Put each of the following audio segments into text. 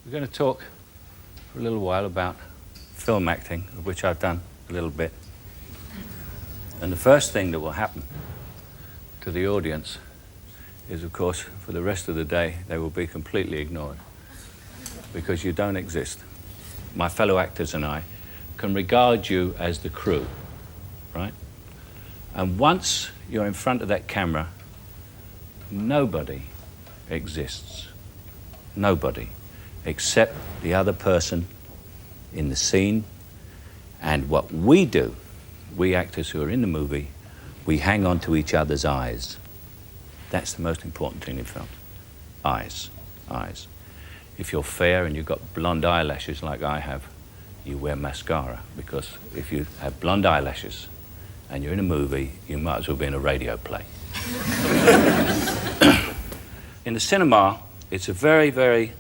We're going to talk for a little while about film acting, of which I've done a little bit. And the first thing that will happen to the audience is, of course, for the rest of the day, they will be completely ignored because you don't exist. My fellow actors and I can regard you as the crew, right? And once you're in front of that camera, nobody exists. Nobody, except the other person in the scene. And what we do, we actors who are in the movie, we hang on to each other's eyes. That's the most important thing in film. Eyes, eyes. If you're fair and you've got blonde eyelashes like I have, you wear mascara, because if you have blonde eyelashes and you're in a movie, you might as well be in a radio play. In the cinema, it's a very, very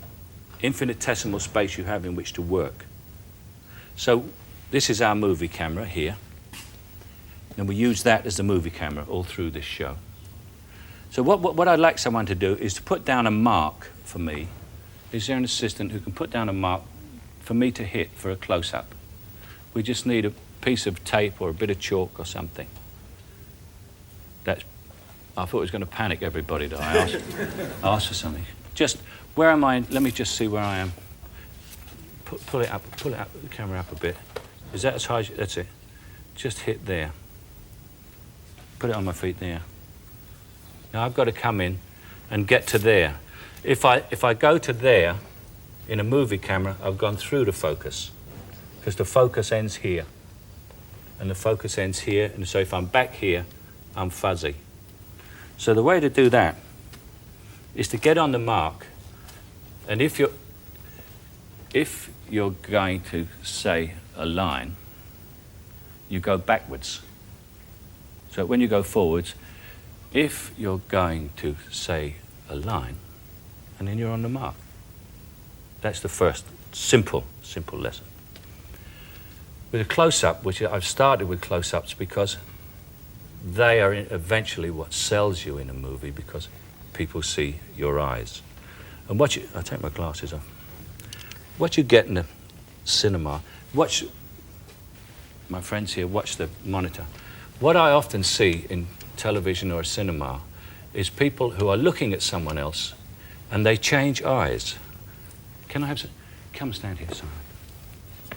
infinitesimal space you have in which to work. So this is our movie camera here, and we use that as the movie camera all through this show. So what I'd like someone to do is to put down a mark for me. Is there an assistant who can put down a mark for me to hit for a close-up? We just need a piece of tape or a bit of chalk or something. I thought it was going to panic everybody that I asked for something. Just, where am I? Let me just see where I am. Pull it up, the camera up a bit. Is that as high as, that's it. Just hit there. Put it on my feet there. Now I've got to come in and get to there. If I go to there, in a movie camera, I've gone through the focus, because the focus ends here, and the focus ends here, and so if I'm back here, I'm fuzzy. So the way to do that is to get on the mark, and if you're going to say a line, you go backwards. So when you go forwards, if you're going to say a line, and then you're on the mark. That's the first simple lesson. With a close-up, which I've started with close-ups because they are eventually what sells you in a movie, because people see your eyes. And I'll take my glasses off. What you get in the cinema, my friends here watch the monitor. What I often see in television or cinema is people who are looking at someone else and they change eyes. Can I have some? Come stand here, Simon.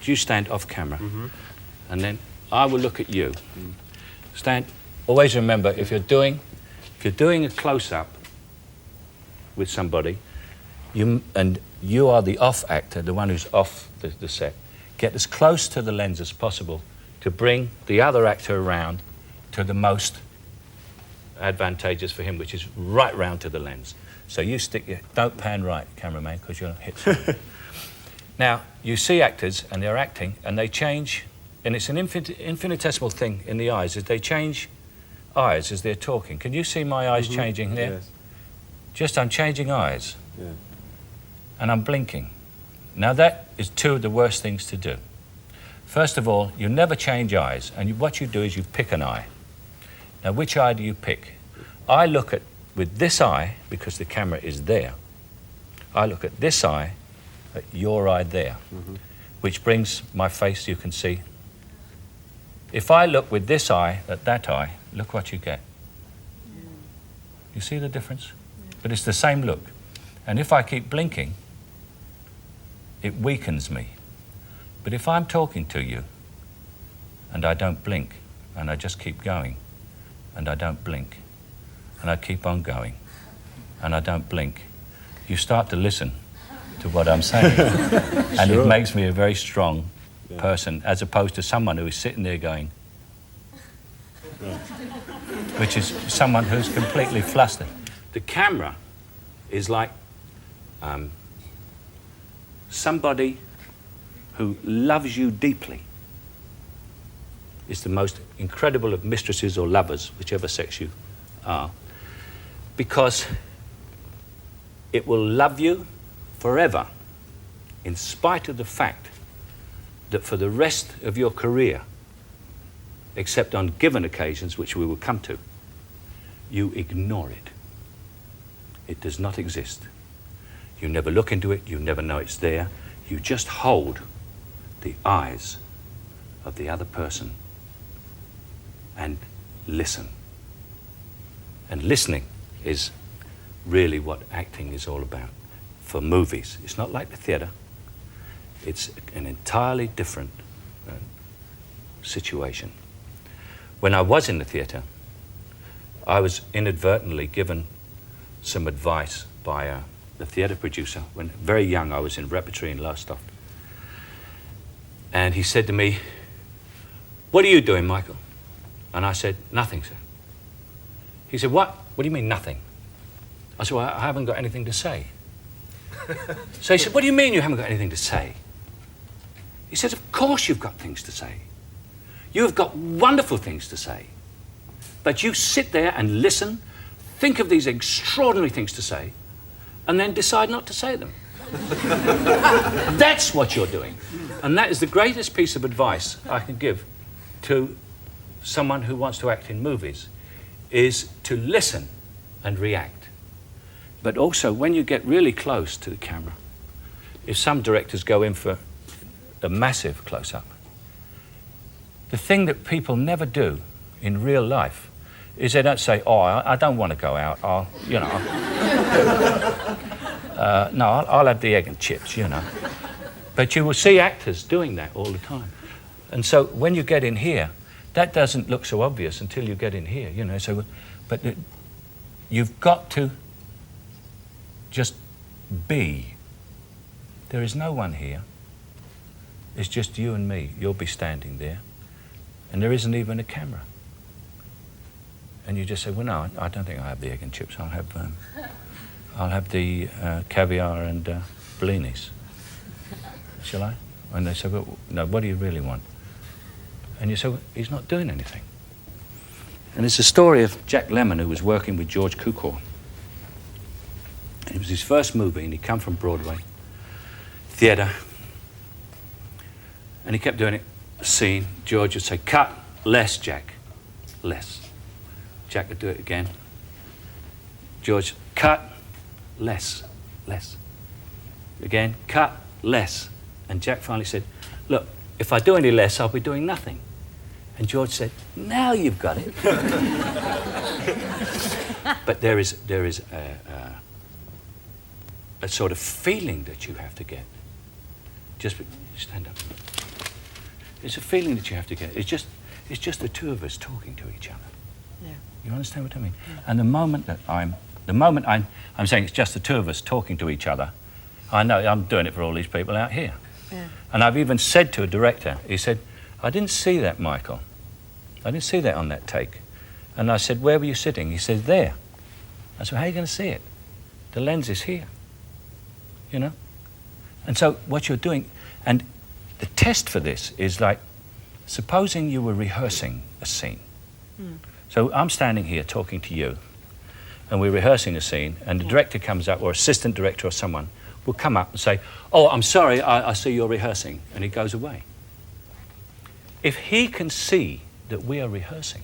You stand off camera, and then I will look at you. Stand. Always remember, if you're doing a close-up with somebody, you are the off actor, the one who's off the set. Get as close to the lens as possible to bring the other actor around to the most advantageous for him, which is right round to the lens. So you don't pan right, cameraman, because you'll hit something. Now, you see actors, and they're acting, and they change, and it's an infinitesimal thing in the eyes, is they change eyes as they're talking. Can you see my eyes changing there? Yes. Just, I'm changing eyes. Yeah. And I'm blinking. Now, that is two of the worst things to do. First of all, you never change eyes, and what you do is you pick an eye. Now, which eye do you pick? I look at, with this eye, because the camera is there, I look at this eye, at your eye there, which brings my face, you can see. If I look with this eye at that eye, look what you get. You see the difference? But it's the same look. And if I keep blinking, it weakens me. But if I'm talking to you, and I don't blink, and I just keep going, and I don't blink, and I keep on going, and I don't blink, you start to listen to what I'm saying. And it makes me a very strong person, as opposed to someone who is sitting there going, which is someone who's completely flustered. The camera is like somebody who loves you deeply. It's the most incredible of mistresses or lovers, whichever sex you are, because it will love you forever, in spite of the fact that for the rest of your career, except on given occasions, which we will come to, you ignore it. It does not exist. You never look into it, you never know it's there. You just hold the eyes of the other person and listen. And listening is really what acting is all about for movies. It's not like the theatre. It's an entirely different situation. When I was in the theatre, I was inadvertently given some advice by the theatre producer. When very young, I was in repertory in Lowestoft. And he said to me, "What are you doing, Michael?" And I said, "Nothing, sir." He said, "What? What do you mean, nothing?" I said, "Well, I haven't got anything to say." So he said, "What do you mean you haven't got anything to say?" He said, "Of course you've got things to say. You have got wonderful things to say. But you sit there and listen, think of these extraordinary things to say, and then decide not to say them." That's what you're doing. And that is the greatest piece of advice I can give to someone who wants to act in movies, is to listen and react. But also, when you get really close to the camera, if some directors go in for a massive close-up, the thing that people never do in real life is they don't say, "Oh, I don't want to go out. I'll have the egg and chips, you know." But you will see actors doing that all the time. And so when you get in here, that doesn't look so obvious until you get in here, you know. So, but you've got to just be. There is no one here. It's just you and me. You'll be standing there. And there isn't even a camera. And you just say, "Well, no, I don't think I'll have the egg and chips. I'll have the caviar and bellinis. Shall I?" And they say, "Well, no, what do you really want?" And you say, "Well, he's not doing anything." And it's a story of Jack Lemmon, who was working with George Cukor. And it was his first movie, and he'd come from Broadway theatre. And he kept doing it, a scene. George would say, "Cut, less, Jack, less." Jack would do it again. George, "Cut, less, less." Again, "Cut, less." And Jack finally said, "Look, if I do any less, I'll be doing nothing." And George said, "Now you've got it." But there is a sort of feeling that you have to get. Just stand up. It's a feeling that you have to get. It's just the two of us talking to each other. Yeah. You understand what I mean? Yeah. And the moment I'm saying it's just the two of us talking to each other, I know I'm doing it for all these people out here. Yeah. And I've even said to a director, he said, "I didn't see that, Michael. I didn't see that on that take." And I said, "Where were you sitting?" He said, "There." I said, "How are you going to see it? The lens is here." You know? And so what you're doing, and the test for this is like, supposing you were rehearsing a scene. Mm. So I'm standing here talking to you, and we're rehearsing a scene, and the director comes up, or assistant director or someone, will come up and say, "Oh, I'm sorry, I see you're rehearsing," and he goes away. If he can see that we are rehearsing,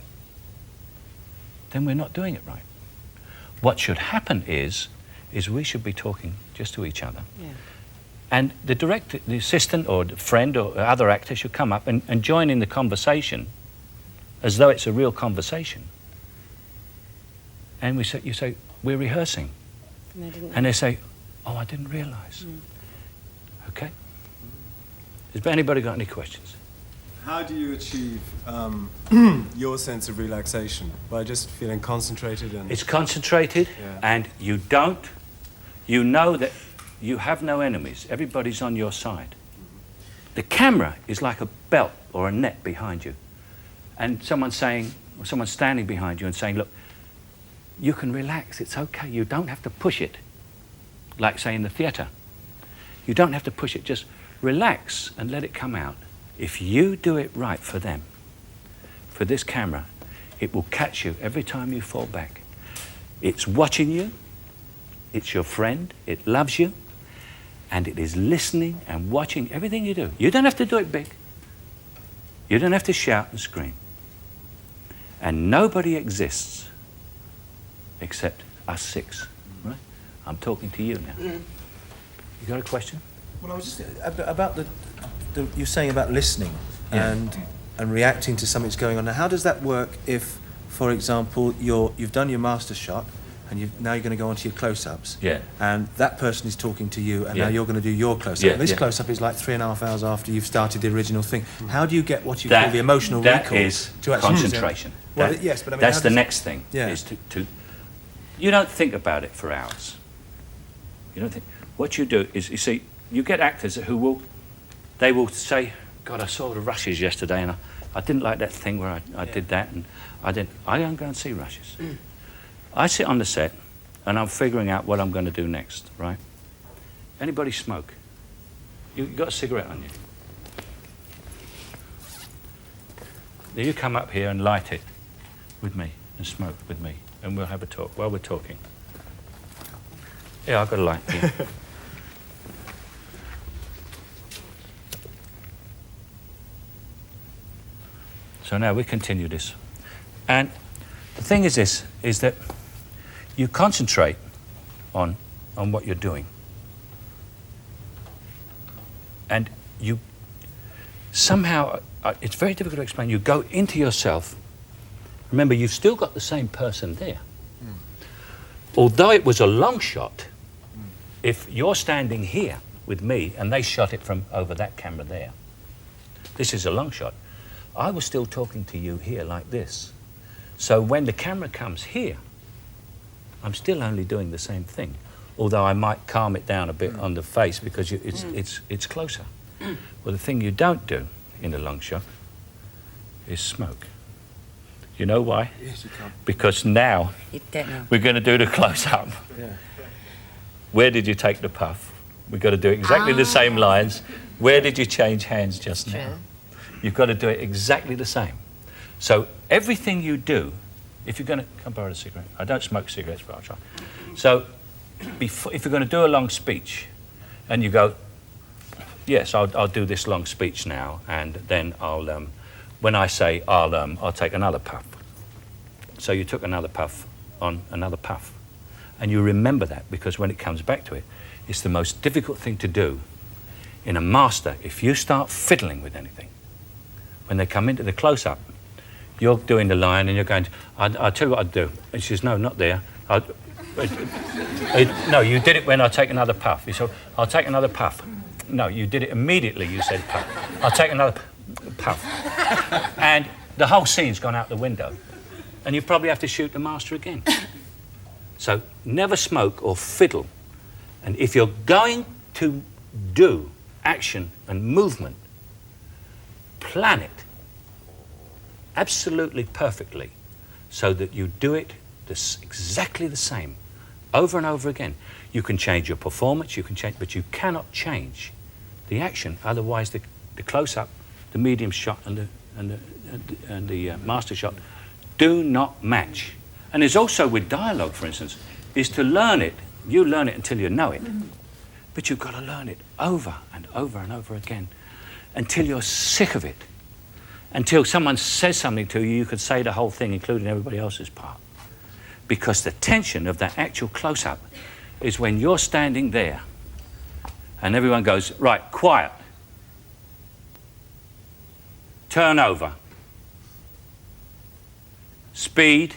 then we're not doing it right. What should happen is we should be talking just to each other. Yeah. And the director, the assistant or the friend or other actor should come up and join in the conversation as though it's a real conversation. And you say, "We're rehearsing." And they say, "Oh, I didn't realise." Mm. Okay? Has anybody got any questions? How do you achieve your sense of relaxation? By just feeling concentrated and... It's concentrated, yeah. And you know that you have no enemies. Everybody's on your side. Mm-hmm. The camera is like a belt or a net behind you. And someone's standing behind you and saying, "Look, you can relax, it's okay. You don't have to push it." Like, say, in the theatre. You don't have to push it, just relax and let it come out. If you do it right for them, for this camera, it will catch you every time you fall back. It's watching you, it's your friend, it loves you, and it is listening and watching everything you do. You don't have to do it big. You don't have to shout and scream. And nobody exists except us six, right? I'm talking to you now. You got a question? Well, I was just about the you're saying about listening Yeah. and reacting to something that's going on. Now, how does that work if, for example, you've done your master shot and now you're going to go on to your close-ups, Yeah. and that person is talking to you, and Yeah. now you're going to do your close-up. Yeah, And this yeah. close-up is like 3.5 hours after you've started the original thing. How do you get what you call the emotional recall? That is to actually concentration. Well, That- yes, but I mean, that's how the does- next thing. Yeah. Is to you don't think about it for hours. You don't think. What you do is, you see, you get actors who will say, "God, I saw the rushes yesterday, and I didn't like that thing where I did that, and I don't go and see rushes. I sit on the set, and I'm figuring out what I'm going to do next. Right? Anybody smoke? You got a cigarette on you? Now you come up here and light it with me and smoke with me, and we'll have a talk while we're talking. Yeah, I've got a light. Yeah. So now we continue this. And the thing is this, is that you concentrate on what you're doing. And you somehow, it's very difficult to explain, you go into yourself. Remember, you've still got the same person there. Although it was a long shot, if you're standing here with me and they shot it from over that camera there, this is a long shot, I was still talking to you here like this. So when the camera comes here, I'm still only doing the same thing, although I might calm it down a bit on the face because it's closer. Well, the thing you don't do in a long shot is smoke. You know why? Yes, you can't. Because now You don't know. we're going to do the close-up. Yeah. Where did you take the puff? We've got to do exactly the same lines. Where did you change hands just now? True. You've got to do it exactly the same. So everything you do, if you're going to... Come borrow a cigarette. I don't smoke cigarettes, but I'll try. So if you're going to do a long speech and you go, yes, I'll do this long speech now, and then I'll... when I say I'll take another puff. So you took another puff on another puff. And you remember that because when it comes back to it, it's the most difficult thing to do in a master. If you start fiddling with anything, when they come into the close-up, you're doing the line and you're going, I'll tell you what I'd do. And she says, no, not there. No, you did it when I take another puff. You said, I'll take another puff. No, you did it immediately, you said puff. I'll take another puff. And the whole scene's gone out the window. And you probably have to shoot the master again. So never smoke or fiddle. And if you're going to do action and movement, plan it absolutely perfectly so that you do it exactly the same over and over again. You can change your performance, you can change, but you cannot change the action. Otherwise, the close-up, the medium shot, and the master shot do not match. And there's also with dialogue, for instance, is to learn it. You learn it until you know it, but you've got to learn it over and over and over again until you're sick of it. Until someone says something to you, you could say the whole thing, including everybody else's part. Because the tension of that actual close-up is when you're standing there and everyone goes, right, quiet, turn over, speed,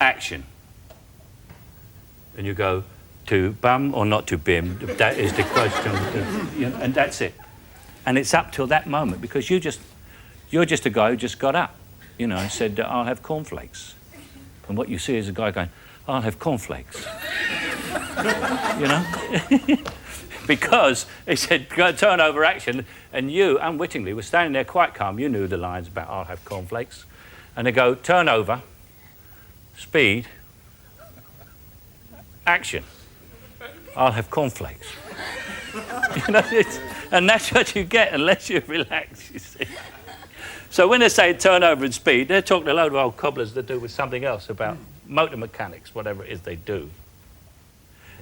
action. And you go, to bum or not to bim, that is the question. And that's it. And it's up till that moment because you're just a guy who just got up, and said, I'll have cornflakes. And what you see is a guy going, I'll have cornflakes. Because he said, turn over action, and you, unwittingly, were standing there quite calm. You knew the lines about I'll have cornflakes. And they go, turn over, speed, action. I'll have cornflakes. And that's what you get unless you relax, you see. So when they say turnover and speed, they're talking a load of old cobblers that do with something else about motor mechanics, whatever it is they do.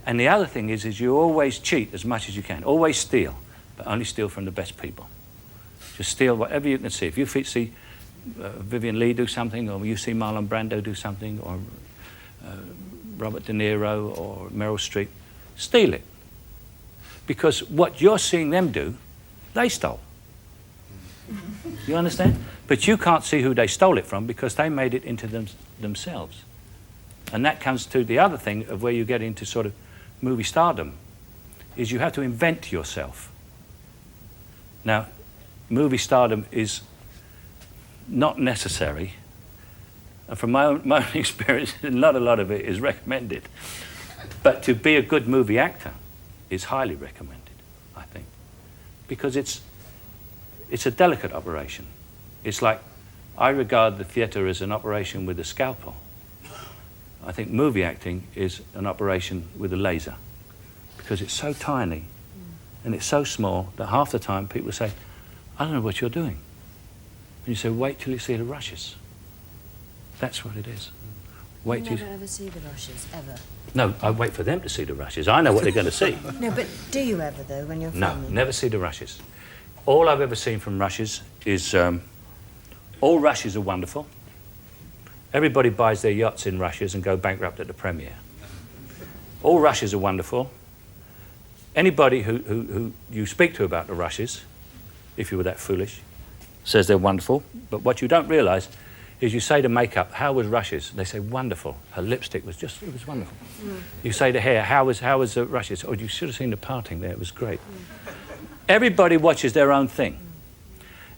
And the other thing is you always cheat as much as you can. Always steal, but only steal from the best people. Just steal whatever you can see. If you see Vivian Leigh do something, or you see Marlon Brando do something, or Robert De Niro or Meryl Streep, steal it. Because what you're seeing them do, they stole. You understand? But you can't see who they stole it from because they made it into themselves. And that comes to the other thing of where you get into sort of movie stardom, is you have to invent yourself. Now, movie stardom is not necessary. And from my own experience, not a lot of it is recommended. But to be a good movie actor is highly recommended, I think. Because it's a delicate operation. It's like, I regard the theatre as an operation with a scalpel. I think movie acting is an operation with a laser. Because it's so tiny and it's so small that half the time people say, I don't know what you're doing. And you say, wait till you see the rushes. That's what it is. Wait till you never ever see the rushes, ever? No, I wait for them to see the rushes. I know what they're going to see. No, but do you ever, though, when you're filming? No, never see the rushes. All I've ever seen from rushes is, all rushes are wonderful. Everybody buys their yachts in rushes and go bankrupt at the premiere. All rushes are wonderful. Anybody who you speak to about the rushes, if you were that foolish, says they're wonderful. But what you don't realise is you say to makeup, how was rushes? They say, wonderful. Her lipstick was just, it was wonderful. You say to hair, how was the rushes? Oh, you should have seen the parting there, it was great. Everybody watches their own thing.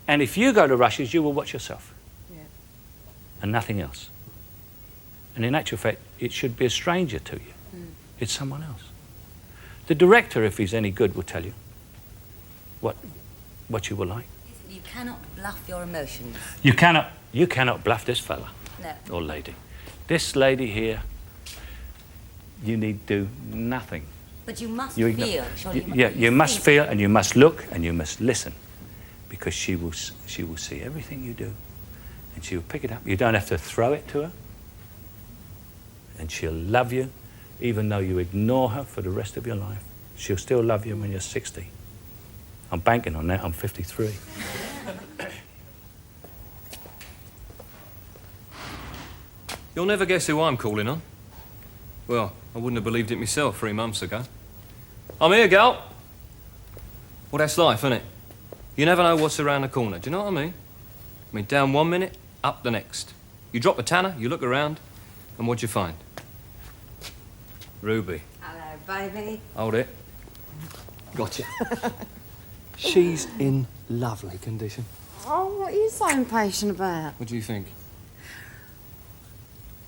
And if you go to rushes, you will watch yourself. Yeah. And nothing else. And in actual fact, it should be a stranger to you. It's someone else. The director, if he's any good, will tell you what you will like. You cannot bluff your emotions. You cannot bluff this fella. No. Or lady. This lady here, you need do nothing. But you must feel. You must feel, and you must look, and you must listen, because she will see everything you do, and she will pick it up. You don't have to throw it to her, and she'll love you, even though you ignore her for the rest of your life. She'll still love you when you're 60. I'm banking on that. I'm 53. You'll never guess who I'm calling on. Well, I wouldn't have believed it myself 3 months ago. I'm here, gal. Well, that's life, isn't it? You never know what's around the corner, do you know what I mean? I mean, down 1 minute, up the next. You drop a tanner, you look around, and what'd you find? Ruby. Hello, baby. Hold it. Gotcha. She's in lovely condition. Oh, what are you so impatient about? What do you think?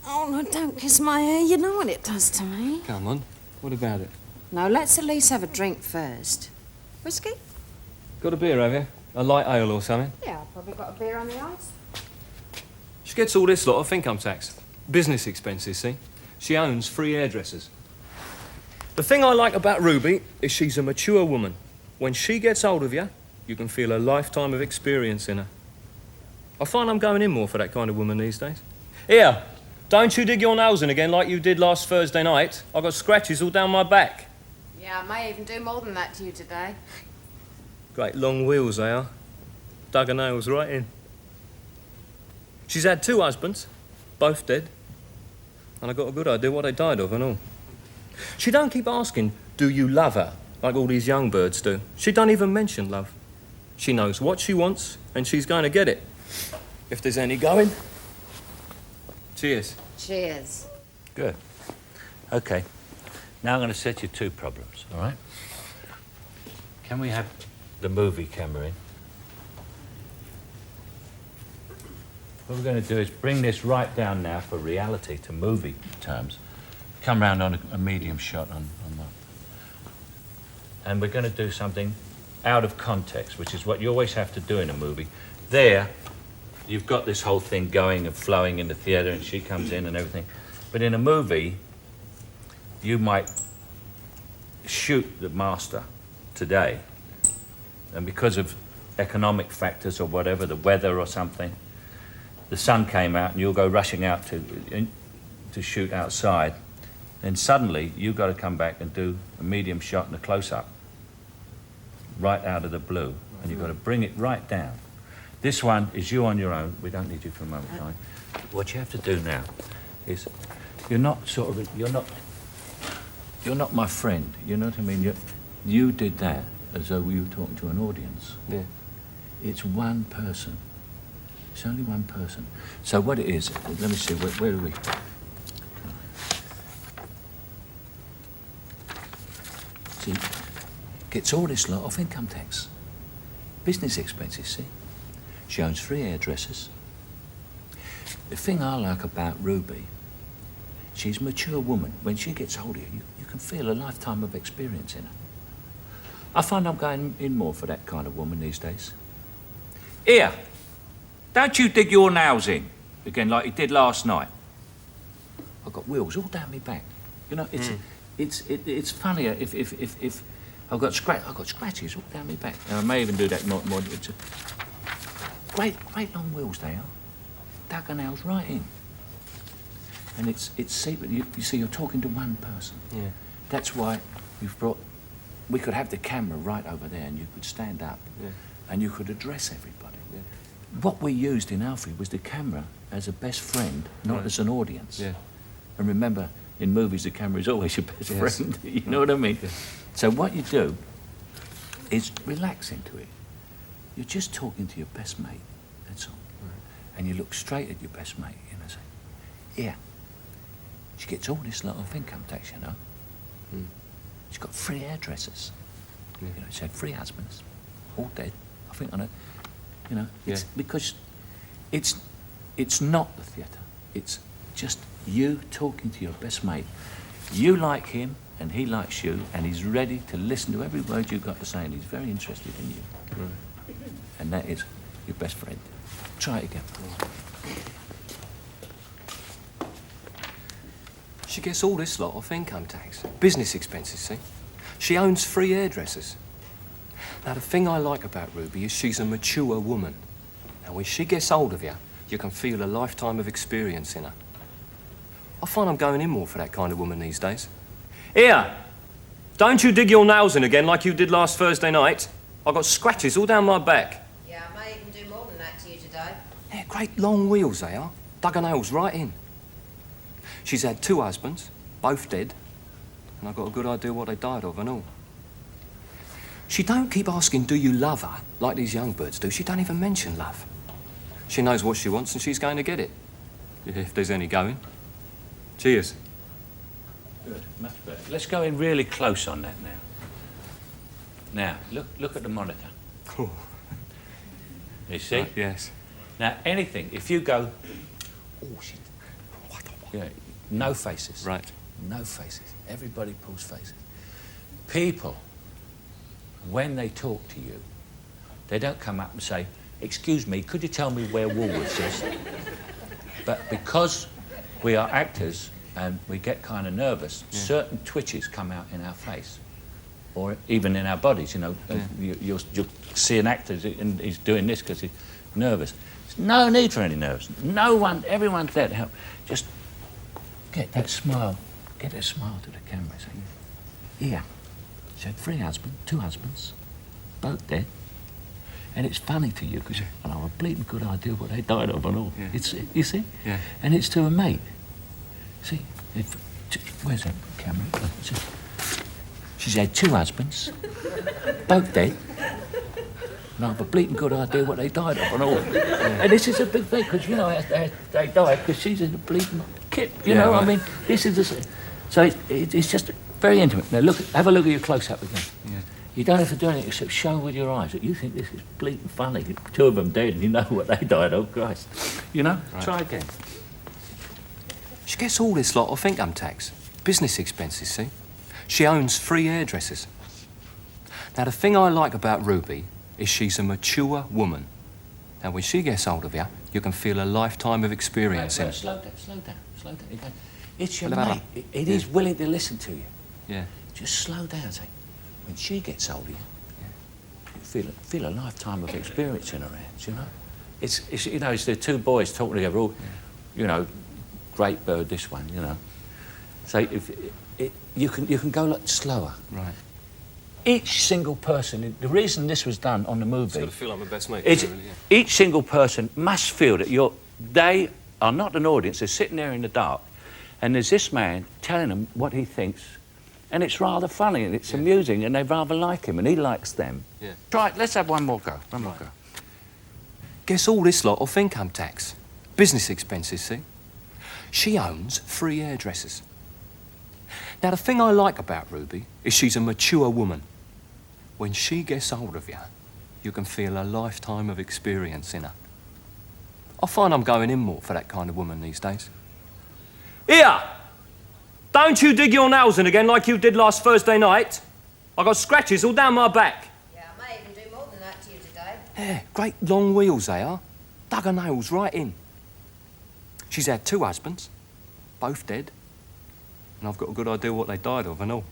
Oh, no, don't kiss my hair. You know what it does to me. Come on. What about it? No, let's at least have a drink first. Whiskey? Got a beer, have you? A light ale or something? Yeah, I've probably got a beer on the ice. She gets all this lot off income tax. Business expenses, see? She owns 3 hairdressers. The thing I like about Ruby is she's a mature woman. When she gets hold of you, you can feel a lifetime of experience in her. I find I'm going in more for that kind of woman these days. Here, don't you dig your nails in again like you did last Thursday night. I've got scratches all down my back. Yeah, I may even do more than that to you today. Great long wheels they are. Dug her nails right in. She's had 2 husbands, both dead. And I got a good idea what they died of and all. She don't keep asking, do you love her, like all these young birds do. She don't even mention love. She knows what she wants, and she's going to get it. If there's any going. Cheers. Cheers. Good. Okay. Now I'm going to set you 2 problems, all right? Can we have the movie camera in? What we're going to do is bring this right down now for reality, to movie terms. Come round on a medium shot on that. And we're going to do something out of context, which is what you always have to do in a movie. There, you've got this whole thing going and flowing in the theatre, and she comes in and everything. But in a movie, you might shoot the master today, and because of economic factors or whatever, the weather or something, the sun came out and you'll go rushing out to shoot outside, then suddenly you've got to come back and do a medium shot and a close-up right out of the blue, and you've got to bring it right down. This one is you on your own. We don't need you for a moment, time. What you have to do now is you're not you're not my friend. You know what I mean? You did that as though you were talking to an audience. Yeah. It's one person. It's only one person. So what it is, let me see, where are we? See, gets all this lot of income tax. Business expenses, see? She owns 3 hairdressers. The thing I like about Ruby, she's a mature woman. When she gets older, you can feel a lifetime of experience in her. I find I'm going in more for that kind of woman these days. Here, don't you dig your nails in again like you did last night. I've got wheels all down my back. You know, it's funnier if I've got scratches all down my back. And I may even do that more. It's a great long wheels they are. Dug her nails right in. And it's secret. You see, you're talking to one person. Yeah. That's why we could have the camera right over there and you could stand up and you could address everybody. Yeah. What we used in Alfie was the camera as a best friend, not as an audience. Yeah. And remember, in movies, the camera is always your best Yes. friend. You know what I mean? Yeah. So what you do is relax into it. You're just talking to your best mate, that's all. Right. And you look straight at your best mate and say, yeah, she gets all this lot of income tax, you know. Mm. She's got 3 hairdressers. Yeah. You know, she had 3 husbands, all dead. I think I know. You know, it's because it's not the theatre. It's just you talking to your best mate. You like him and he likes you and he's ready to listen to every word you've got to say and he's very interested in you. Right. And that is your best friend. Try it again. She gets all this lot off income tax. Business expenses, see? She owns 3 hairdressers. Now, the thing I like about Ruby is she's a mature woman. And when she gets hold of you, you can feel a lifetime of experience in her. I find I'm going in more for that kind of woman these days. Here, don't you dig your nails in again like you did last Thursday night. I've got scratches all down my back. Yeah, I may even do more than that to you today. Yeah, great long wheels they are. Dug her nails right in. She's had 2 husbands, both dead, and I've got a good idea what they died of and all. She don't keep asking, do you love her, like these young birds do. She don't even mention love. She knows what she wants and she's going to get it. If there's any going. Cheers. Good, much better. Let's go in really close on that now. Now, look at the monitor. Oh. You see? Right, yes. Now, anything, if you go, oh, shit. Yeah, no faces. Right. No faces. Everybody pulls faces. People, when they talk to you, they don't come up and say, excuse me, could you tell me where Woolworths is? But because we are actors and we get kind of nervous, certain twitches come out in our face or even in our bodies, you know. You'll see an actor and he's doing this because he's nervous. There's no need for any nerves. No one, everyone's there to help. Just get that smile. Get a smile to the camera. Say, yeah, she had 3 husbands, 2 husbands, both dead. And it's funny to you because I know a bleeding good idea what they died of and all. Yeah. It's, you see? Yeah. And it's to a mate. See, where's that camera? She's had 2 husbands, both dead. And I have a bleeding good idea what they died of and all. Yeah. And this is a big thing because, you know, they died because she's in a bleeding kit. You know, right. I mean, this is so it's just very intimate. Now have a look at your close-up again. Yeah. You don't have to do anything except show with your eyes that you think this is bleeding funny. 2 of them dead and you know what they died of. Christ. You know? Right. Try again. She gets all this lot off income tax. Business expenses, see? She owns 3 hairdressers. Now, the thing I like about Ruby is she's a mature woman. Now, when she gets hold of you, you can feel a lifetime of experience in her. Slow down. It's your mate. It is willing to listen to you. Yeah. Just slow down. Say, when she gets hold of you, you feel a lifetime of experience in her hands, you know? It's you know, it's the 2 boys talking together, all, you know, great bird, this one, you know. So you can go a lot slower. Right. Each single person, the reason this was done on the movie... It's got to feel like my best mate. It's, really, each single person must feel that they are not an audience, they're sitting there in the dark, and there's this man telling them what he thinks And it's rather funny and it's amusing and they rather like him and he likes them. Yeah. Right, let's have one more go. One more go. Guess all this lot off income tax. Business expenses, see? She owns 3 hairdressers. Now, the thing I like about Ruby is she's a mature woman. When she gets hold of you, you can feel a lifetime of experience in her. I find I'm going in more for that kind of woman these days. Here! Don't you dig your nails in again like you did last Thursday night. I got scratches all down my back. Yeah, I may even do more than that to you today. Yeah, great long wheels they are. Dug her nails right in. She's had 2 husbands, both dead. And I've got a good idea what they died of and all.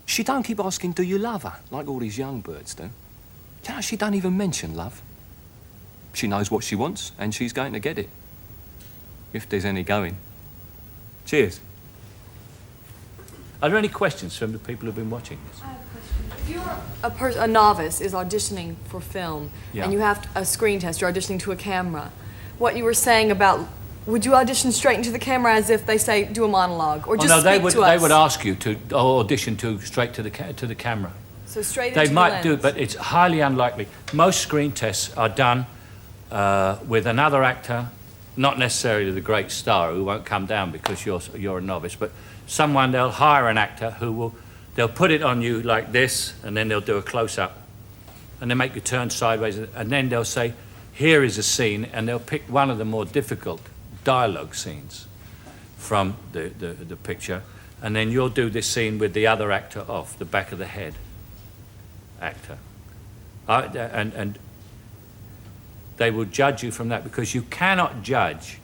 She don't keep asking, do you love her, like all these young birds do. Do you know, she don't even mention love. She knows what she wants, and she's going to get it. If there's any going. Cheers. Are there any questions from the people who've been watching this? I have a question. If you're a novice is auditioning for film, Yeah. and you have a screen test, you're auditioning to a camera, what you were saying about, would you audition straight into the camera as if they say, do a monologue, or just no, speak to us? they would ask you to audition straight to the camera. So straight They into might the do, lens. but it's highly unlikely. Most screen tests are done with another actor, not necessarily the great star who won't come down because you're a novice, but someone, they'll hire an actor they'll put it on you like this, and then they'll do a close-up, and they make you turn sideways, and then they'll say, here is a scene, and they'll pick one of the more difficult dialogue scenes from the picture, and then you'll do this scene with the other actor off, the back of the head actor. And they will judge you from that, because you cannot judge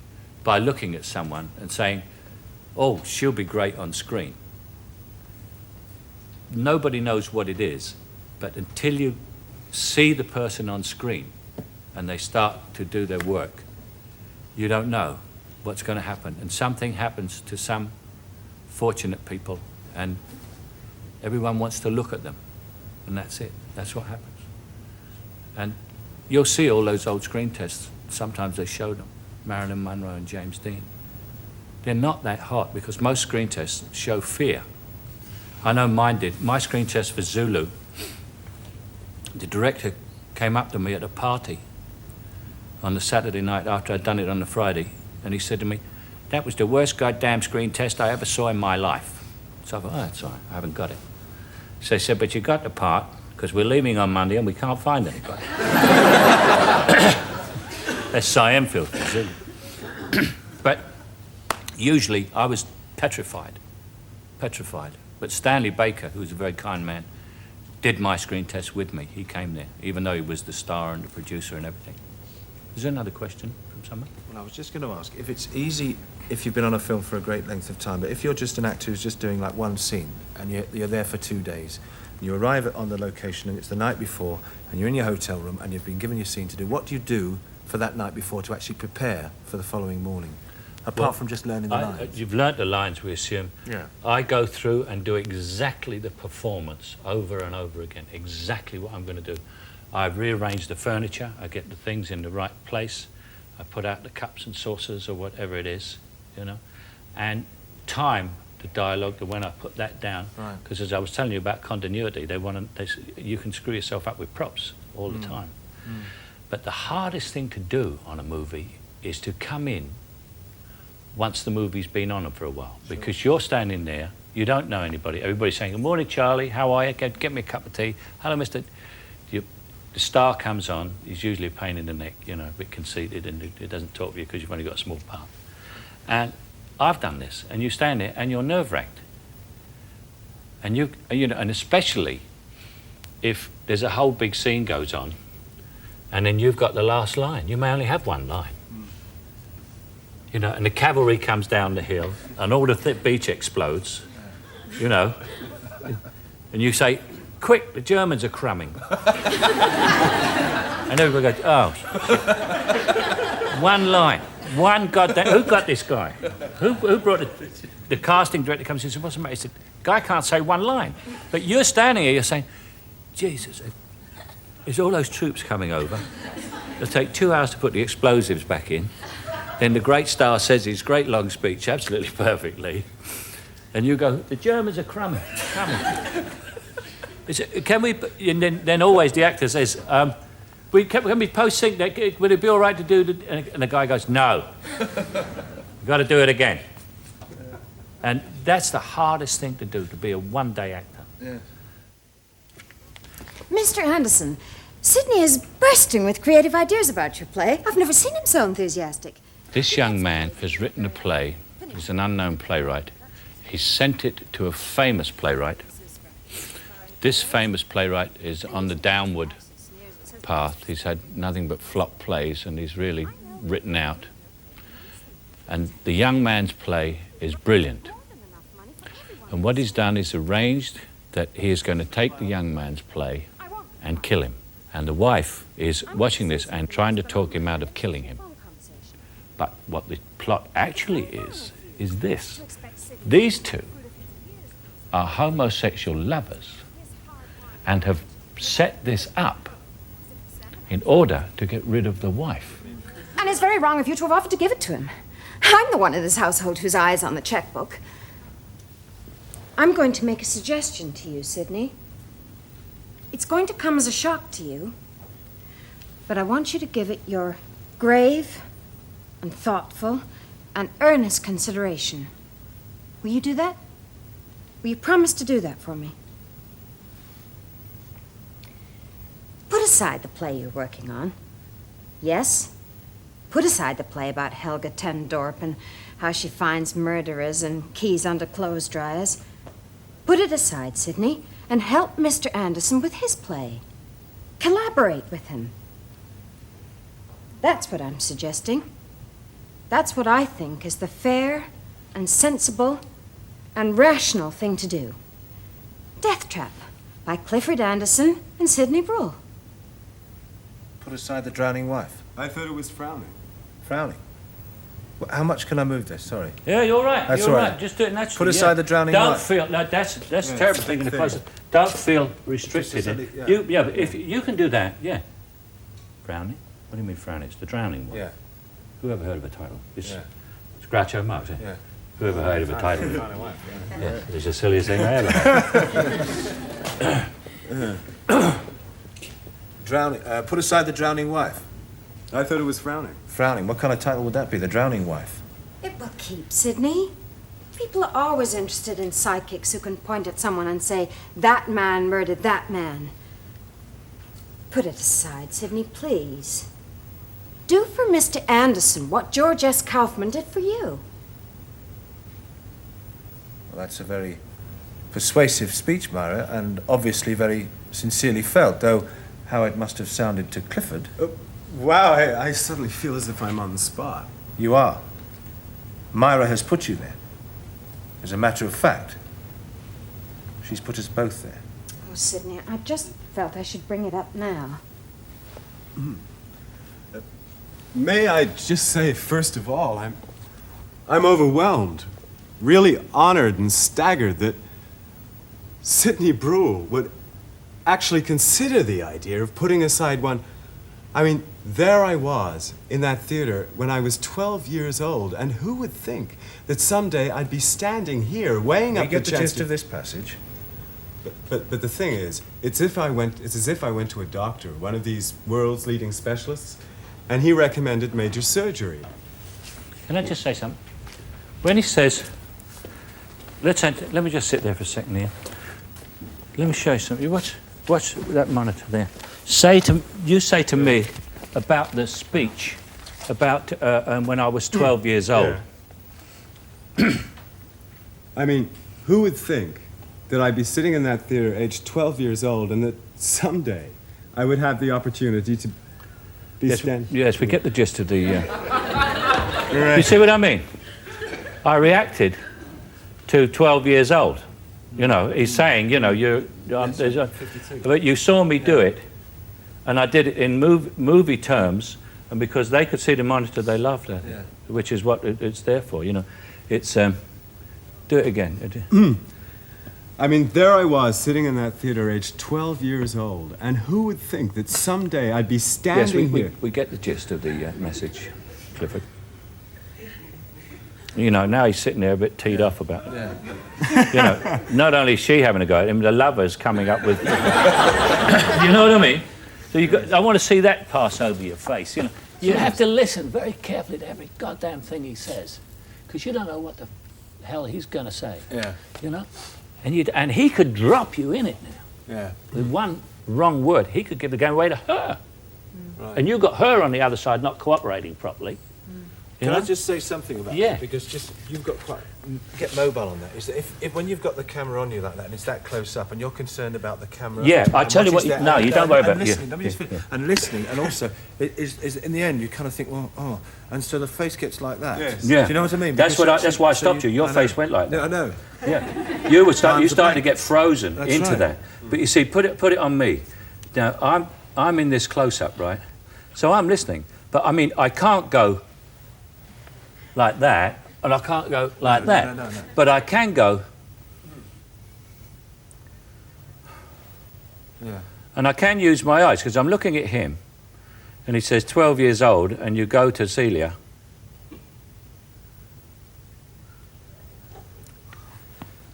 by looking at someone and saying, oh, she'll be great on screen. Nobody knows what it is, but until you see the person on screen and they start to do their work, you don't know what's going to happen. And something happens to some fortunate people, and everyone wants to look at them, and that's it. That's what happens. And you'll see all those old screen tests. Sometimes they show them, Marilyn Monroe and James Dean. They're not that hot because most screen tests show fear. I know mine did. My screen test for Zulu, the director came up to me at a party on the Saturday night after I'd done it on the Friday, and he said to me, that was the worst goddamn screen test I ever saw in my life. So I thought, oh, that's all right, I haven't got it. So he said, but you got the part, because we're leaving on Monday and we can't find anybody. That's Siam Field for Zulu. But usually I was petrified. But Stanley Baker, who was a very kind man, did my screen test with me. He came there, even though he was the star and the producer and everything. Is there another question from someone? Well, I was just going to ask, if it's easy, if you've been on a film for a great length of time, but if you're just an actor who's just doing like one scene, and you're there for 2 days, and you arrive on the location, and it's the night before, and you're in your hotel room, and you've been given your scene to do, what do you do for that night before to actually prepare for the following morning? Apart from just learning the lines. You've learnt the lines, we assume. Yeah. I go through and do exactly the performance over and over again, exactly what I'm going to do. I rearrange the furniture, I get the things in the right place, I put out the cups and saucers or whatever it is, you know, and time the dialogue, when I put that down, because as I was telling you about continuity, you can screw yourself up with props all the time. But the hardest thing to do on a movie is to come in once the movie's been on for a while, because you're standing there, you don't know anybody, everybody's saying, good morning, Charlie, how are you? Get me a cup of tea. Hello, Mr. The star comes on, he's usually a pain in the neck, you know, a bit conceited, and it doesn't talk to you because you've only got a small part. And I've done this, and you stand there and you're nerve-wracked. And you know, and especially if there's a whole big scene goes on, and then you've got the last line. You may only have one line. You know, and the cavalry comes down the hill, and all the beach explodes, you know, and you say, quick, the Germans are crumbing. And everybody goes, oh. One line, one goddamn, who got this guy? Who brought the casting director comes in and says, what's the matter? He said, guy can't say one line. But you're standing here, you're saying, Jesus, there's all those troops coming over. It'll take 2 hours to put the explosives back in. Then the great star says his great long speech, absolutely perfectly. and you go, the Germans are coming. Can we? And then always the actor says, can we post-sync that? Would it be all right to do? And the guy goes, no. You've got to do it again. And that's the hardest thing to do, to be a one-day actor. Yeah. Mr. Anderson, Sidney is bursting with creative ideas about your play. I've never seen him so enthusiastic. This young man has written a play. He's an unknown playwright. He sent it to a famous playwright. This famous playwright is on the downward path. He's had nothing but flop plays, and he's really written out. And the young man's play is brilliant. And what he's done is arranged that he is going to take the young man's play and kill him. And the wife is watching this and trying to talk him out of killing him. But what the plot actually is this. These two are homosexual lovers and have set this up in order to get rid of the wife. And it's very wrong of you to have offered to give it to him. I'm the one in this household whose eye is on the checkbook. I'm going to make a suggestion to you, Sidney. It's going to come as a shock to you, but I want you to give it your grave and thoughtful and earnest consideration. Will you do that? Will you promise to do that for me? Put aside the play you're working on. Yes? Put aside the play about Helga Tendorp and how she finds murderers and keys under clothes dryers. Put it aside, Sidney, and help Mr. Anderson with his play. Collaborate with him. That's what I'm suggesting. That's what I think is the fair and sensible and rational thing to do. Death Trap by Clifford Anderson and Sidney Bruhl. Put aside the drowning wife. I thought it was frowning. Frowning. Well, how much can I move this? Sorry. Yeah, you're right. That's you're all right. right. Just do it naturally. Put aside the drowning Don't wife. feel no. That's Yeah, a terrible thing in the process. Don't feel restricted. Yeah. Yeah, but if you can do that, yeah. Frowning. What do you mean frowning? It's the drowning one. Yeah. Who ever heard of a title? It's Yeah. Groucho Marx. Yeah. Who ever heard of a title? Frowning wife, yeah. Yeah, it's the silliest thing I ever heard. Drowning. Put aside the drowning wife. I thought it was frowning. Frowning. What kind of title would that be? The drowning wife. It will keep, Sidney. People are always interested in psychics who can point at someone and say, that man murdered that man. Put it aside, Sidney, please. Do for Mr. Anderson what George S. Kaufman did for you. Well, that's a very persuasive speech, Myra, and obviously very sincerely felt, though how it must have sounded to Clifford. Wow, I suddenly feel as if I'm on the spot. You are. Myra has put you there. As a matter of fact, she's put us both there. Oh, Sidney, I just felt I should bring it up now. May I just say, first of all, I'm overwhelmed, really honored and staggered that Sidney Bruhl would actually consider the idea of putting aside one. I mean, there I was in that theater when I was 12 years old, and who would think that someday I'd be standing here weighing up You get the chance gist to- of this passage. But the thing is, it's as if I went to a doctor, one of these world's leading specialists, and he recommended major surgery. Can I just say something? When he says, let me just sit there for a second here. Let me show you something. Watch that monitor there. You say to me about the speech about when I was 12 years old. Yeah. I mean, who would think that I'd be sitting in that theater aged 12 years old and that someday I would have the opportunity to be standing... Yes, we get the gist of the... You see what I mean? I reacted to 12 years old. You know, he's saying, you know, but you saw me do it, and I did it in movie terms, and because they could see the monitor, they laughed at it, which is what it's there for, you know. It's, do it again. I mean, there I was, sitting in that theater aged 12 years old, and who would think that someday I'd be standing Yes, here... we get the gist of the message, Clifford. you know, now he's sitting there a bit teed off about it. Yeah. You know, not only is she having a go at him, the lover's coming up with... You know what I mean? So I want to see that pass over your face, you know. You have to listen very carefully to every goddamn thing he says, because you don't know what the hell he's going to say. Yeah. You know? And he could drop you in it now. Yeah. With one wrong word, he could give the game away to her. Right. And you've got her on the other side not cooperating properly. Can I just say something about Yeah. that? Because you've got quite... Get mobile on that. Is that if when you've got the camera on you like that and it's that close up and you're concerned about the camera... Yeah, I and tell you is what... there, No, you don't worry about it. Listening, and listening, and also, is in the end, you kind of think, well, oh, and so the face gets like that. Yes. Yeah. Do you know what I mean? That's why I stopped you. Your I face know. went like that. No, I know. Yeah. You started to blank. get frozen That's into right. that. But you see, put it on me. Now, I'm in this close-up, right? So I'm listening. But, I mean, I can't go like that, and I can't go like that. No. But I can go... Yeah. And I can use my eyes, because I'm looking at him, and he says 12 years old, and you go to Celia.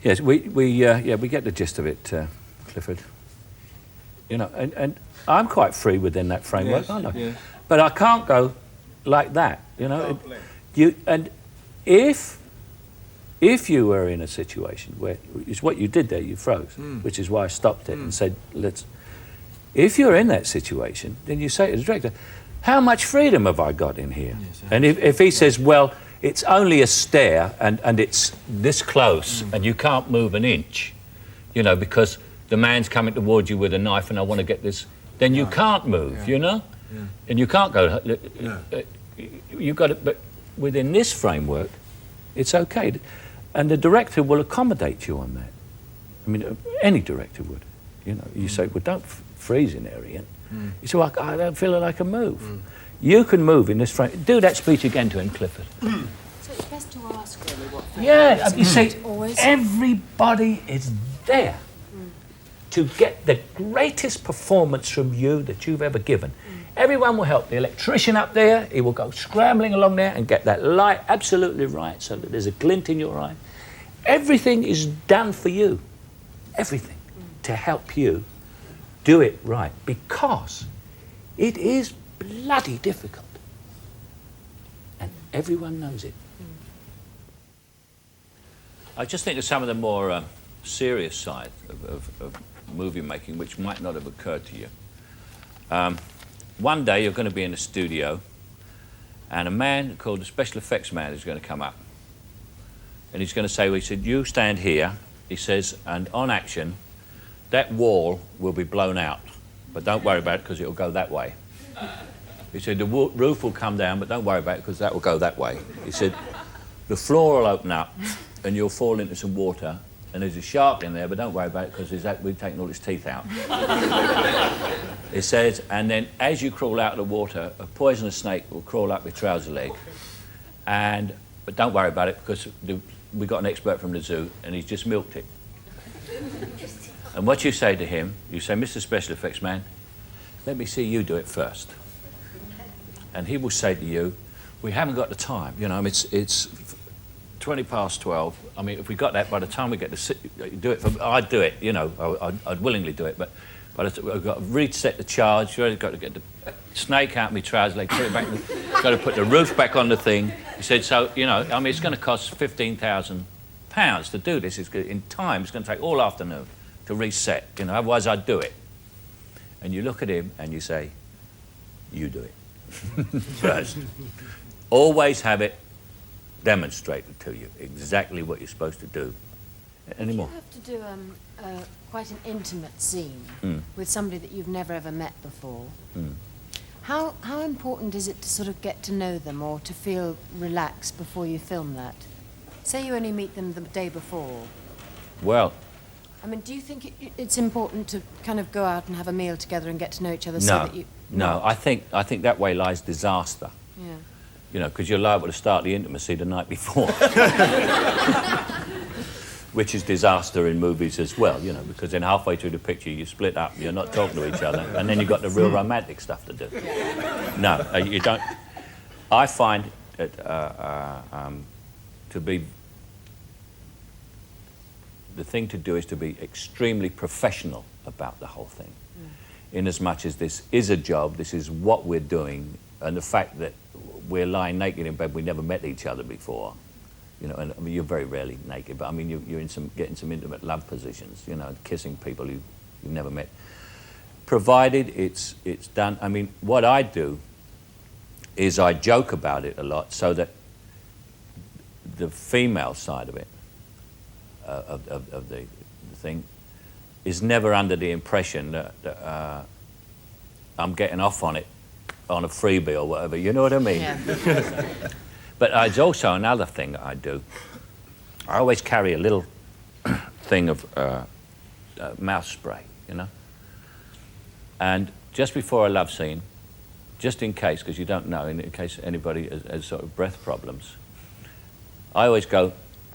Yes, we get the gist of it, Clifford. You know, and I'm quite free within that framework, Yes, aren't I? yeah. But I can't go like that, you know. And if you were in a situation where it's what you did there, you froze, which is why I stopped it and said, let's. If you're in that situation, then you say to the director, how much freedom have I got in here? Yes, and if he says, well, it's only a stare and it's this close and you can't move an inch, you know, because the man's coming towards you with a knife and I want to get this, then you can't move, you know? Yeah. And you can't go, No. you've got it, but within this framework, it's okay. And the director will accommodate you on that. I mean, any director would. You know, you say, well, don't freeze in there, Ian. You say, well, I don't feel like I can move. You can move in this frame. Do that speech again to him, Clifford. So it's best to ask really what... Yeah, you see, Always. everybody is there to get the greatest performance from you that you've ever given. Everyone will help. The electrician up there, he will go scrambling along there and get that light absolutely right so that there's a glint in your eye. Everything is done for you. Everything. To help you do it right. Because it is bloody difficult. And everyone knows it. I just think of some of the more serious side of movie making, which might not have occurred to you. One day you're going to be in a studio and a man called the special effects man is going to come up. And he's going to say, well, he said, you stand here, he says, and on action, that wall will be blown out. But don't worry about it because it'll go that way. He said, the roof will come down, but don't worry about it because that will go that way. He said, the floor will open up and you'll fall into some water and there's a shark in there, but don't worry about it because we've taken all its teeth out. It says, and then as you crawl out of the water, a poisonous snake will crawl up your trouser leg. But don't worry about it because we got an expert from the zoo and he's just milked it. And what you say to him, you say, Mr. Special Effects Man, let me see you do it first. And he will say to you, we haven't got the time. You know, it's 20 past 12. I mean, if we got that, by the time we get to do it, I'd do it, you know, I'd willingly do it, but I've got to reset the charge, I've got to get the snake out of my trouser leg, put it back, got to put the roof back on the thing. He said, so, you know, I mean, it's going to cost £15,000 to do this. In time, it's going to take all afternoon to reset, you know, otherwise I'd do it. And you look at him and you say, you do it first. Always have it demonstrated to you, exactly what you're supposed to do. Any more? You have to do quite an intimate scene with somebody that you've never ever met before. How important is it to sort of get to know them or to feel relaxed before you film that? Say you only meet them the day before. Well, I mean, do you think it's important to kind of go out and have a meal together and get to know each other so no, that you... no, I think that way lies disaster. Yeah. You know, because you're liable to start the intimacy the night before. Which is disaster in movies as well, you know, because then halfway through the picture you split up, you're not talking to each other, and then you've got the real romantic stuff to do. No, you don't. I find that to be, the thing to do is to be extremely professional about the whole thing. In as much as this is a job, this is what we're doing, and the fact that we're lying naked in bed, we never met each other before. You know, and I mean, you're very rarely naked, but I mean, you're getting some intimate love positions, you know, kissing people you've never met. Provided it's done. I mean, what I do is I joke about it a lot so that the female side of it, of the thing, is never under the impression that I'm getting off on it on a freebie or whatever, you know what I mean? Yeah. But it's also another thing that I do. I always carry a little thing of mouth spray, you know? And just before a love scene, just in case, because you don't know, in case anybody has sort of breath problems, I always go,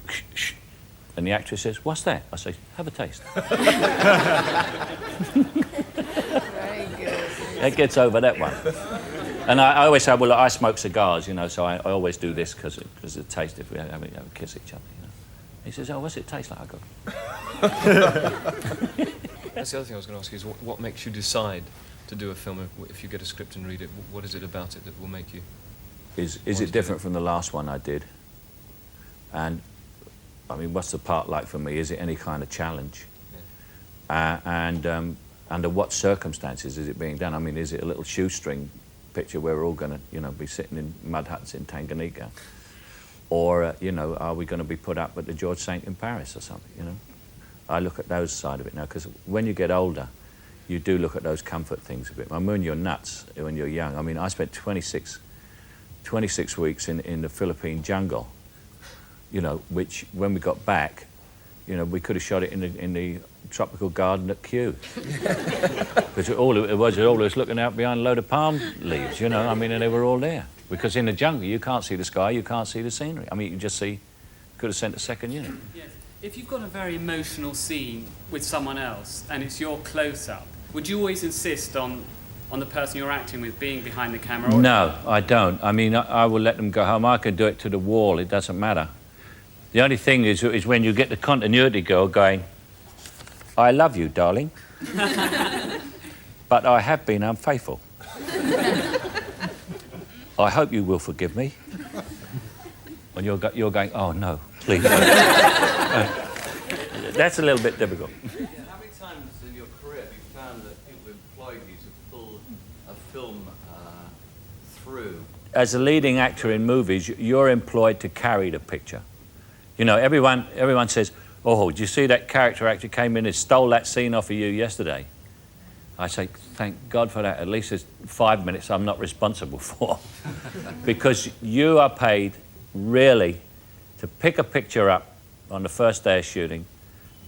shh, shh. And the actress says, "What's that?" I say, "Have a taste." Very good. That gets over that one. And I always say, well, look, I smoke cigars, you know, so I always do this because it tastes if we have a kiss each other, you know. He says, "Oh, what's it taste like?" I go. That's the other thing I was going to ask you is what makes you decide to do a film if you get a script and read it? What is it about it that will make you? Is it different from the last one I did? And I mean, what's the part like for me? Is it any kind of challenge? Yeah. And under what circumstances is it being done? I mean, is it a little shoestring picture where we're all going to, you know, be sitting in mud huts in Tanganyika? Or, you know, are we going to be put up at the George St. in Paris or something, you know? I look at those side of it now, because when you get older, you do look at those comfort things a bit. I mean, when you're nuts, when you're young, I mean, I spent 26 weeks in the Philippine jungle, you know, which when we got back, you know, we could have shot it in the tropical garden at Kew. Because all it was looking out behind a load of palm leaves, you know, I mean, and they were all there. Because in the jungle, you can't see the sky, you can't see the scenery. I mean, you just see, could have sent a second unit. Yes. If you've got a very emotional scene with someone else and it's your close-up, would you always insist on the person you're acting with being behind the camera? Or No, I don't. I mean, I will let them go home. I can do it to the wall, it doesn't matter. The only thing is when you get the continuity girl going, "I love you, darling, but I have been unfaithful. I hope you will forgive me." And you're going, "Oh, no, please." That's a little bit difficult. Yeah, how many times in your career have you found that people employed you to pull a film through? As a leading actor in movies, you're employed to carry the picture. You know, everyone says, "Oh, did you see that character actor came in and stole that scene off of you yesterday?" I say, thank God for that. At least it's 5 minutes I'm not responsible for. Because you are paid really to pick a picture up on the first day of shooting,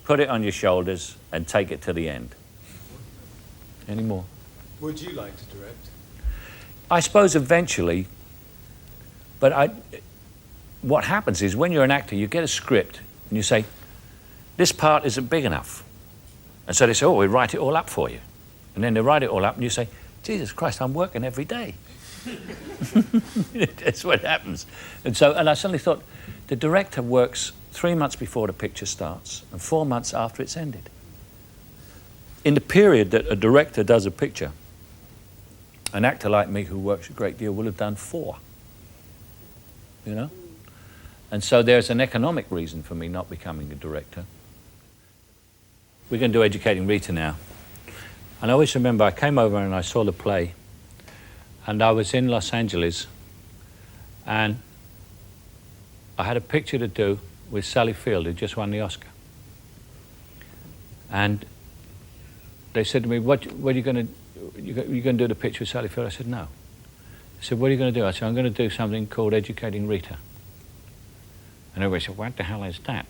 put it on your shoulders, and take it to the end. Any more? Would you like to direct? I suppose eventually, but what happens is when you're an actor, you get a script and you say, "This part isn't big enough." And so they say, "Oh, we write it all up for you." And then they write it all up and you say, "Jesus Christ, I'm working every day." That's what happens. And I suddenly thought, the director works 3 months before the picture starts and 4 months after it's ended. In the period that a director does a picture, an actor like me who works a great deal will have done 4, you know? And so there's an economic reason for me not becoming a director. We're going to do Educating Rita now. And I always remember I came over and I saw the play, and I was in Los Angeles, and I had a picture to do with Sally Field, who just won the Oscar. And they said to me, what are you going to do? You going to do the picture with Sally Field? I said, no. They said, what are you going to do? I said, I'm going to do something called Educating Rita. And everybody said, what the hell is that?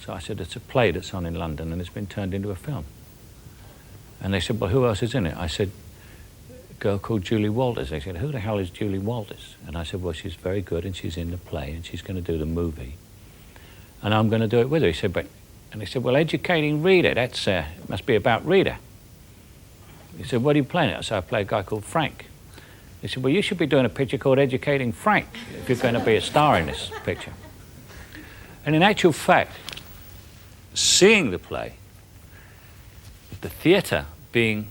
So I said, it's a play that's on in London and it's been turned into a film. And they said, well, who else is in it? I said, a girl called Julie Walters. They said, who the hell is Julie Walters? And I said, well, she's very good and she's in the play and she's going to do the movie. And I'm going to do it with her. He said, but, and they said, well, Educating Rita, that's, must be about Rita. He said, what are you playing at? So I play a guy called Frank. He said, well, you should be doing a picture called Educating Frank if you're going to be a star in this picture. And in actual fact, seeing the play, the theatre being,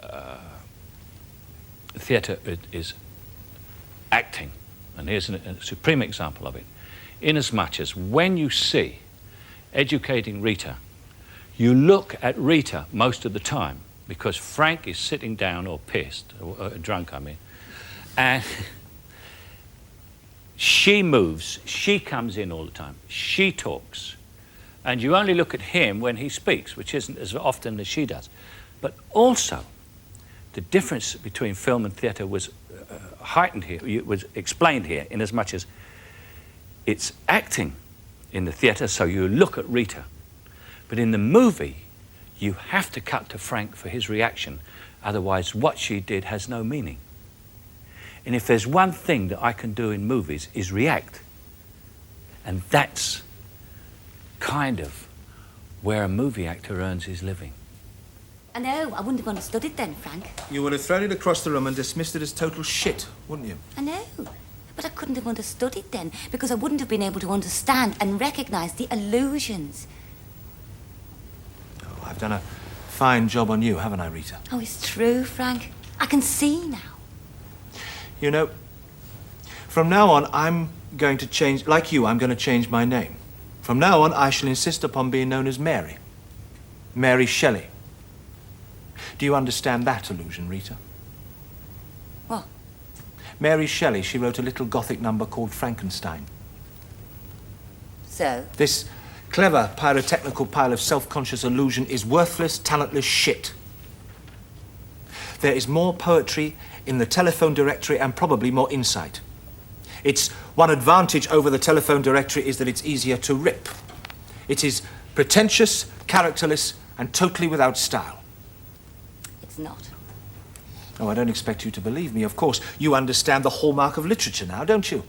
the theatre is acting, and here's a supreme example of it, inasmuch as when you see Educating Rita, you look at Rita most of the time because Frank is sitting down or pissed, or drunk, I mean, and she moves, she comes in all the time, she talks, and you only look at him when he speaks, which isn't as often as she does. But also, the difference between film and theatre was heightened here, it was explained here, in as much as it's acting in the theatre, so you look at Rita. But in the movie, you have to cut to Frank for his reaction, otherwise what she did has no meaning. And if there's one thing that I can do in movies is react. And that's kind of where a movie actor earns his living. I know, I wouldn't have understood it then, Frank. You would have thrown it across the room and dismissed it as total shit, wouldn't you? I know, but I couldn't have understood it then because I wouldn't have been able to understand and recognise the illusions. Oh, I've done a fine job on you, haven't I, Rita? Oh, it's true, Frank. I can see now. You know, from now on, I'm going to change, like you, I'm going to change my name. From now on, I shall insist upon being known as Mary. Mary Shelley. Do you understand that allusion, Rita? What? Mary Shelley, she wrote a little Gothic number called Frankenstein. So? This clever pyrotechnical pile of self-conscious illusion is worthless, talentless shit. There is more poetry in the telephone directory and probably more insight. Its one advantage over the telephone directory is that it's easier to rip. It is pretentious, characterless, and totally without style. It's not. Oh, I don't expect you to believe me. Of course, you understand the hallmark of literature now, don't you?